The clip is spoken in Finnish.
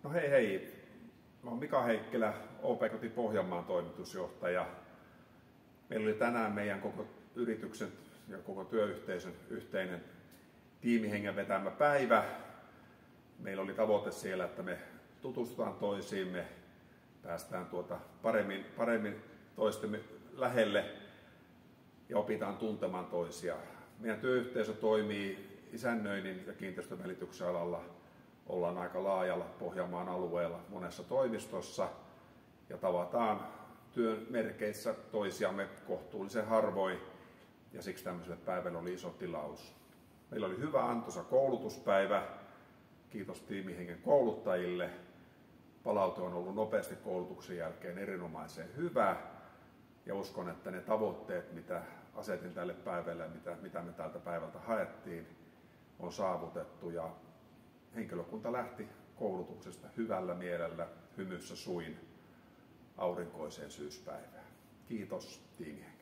No hei hei, mä oon Mika Heikkilä, OP-koti Pohjanmaan toimitusjohtaja. Meillä oli tänään meidän koko yrityksen ja koko työyhteisön yhteinen tiimihengen vetämä päivä. Meillä oli tavoite siellä, että me tutustutaan toisiimme, päästään paremmin toistemme lähelle ja opitaan tuntemaan toisia. Meidän työyhteisö toimii isännöinnin ja kiinteistönvälityksen alalla. Ollaan aika laajalla Pohjanmaan alueella monessa toimistossa ja tavataan työn merkeissä toisiamme kohtuullisen harvoin ja siksi tämmöiselle päivälle oli iso tilaus. Meillä oli hyvä antoisa koulutuspäivä. Kiitos tiimihengen kouluttajille. Palaute on ollut nopeasti koulutuksen jälkeen erinomaisen hyvä ja uskon, että ne tavoitteet, mitä asetin tälle päivälle ja mitä me tältä päivältä haettiin, on saavutettu ja henkilökunta lähti koulutuksesta hyvällä mielellä, hymyssä suin aurinkoiseen syyspäivään. Kiitos tiimihenki.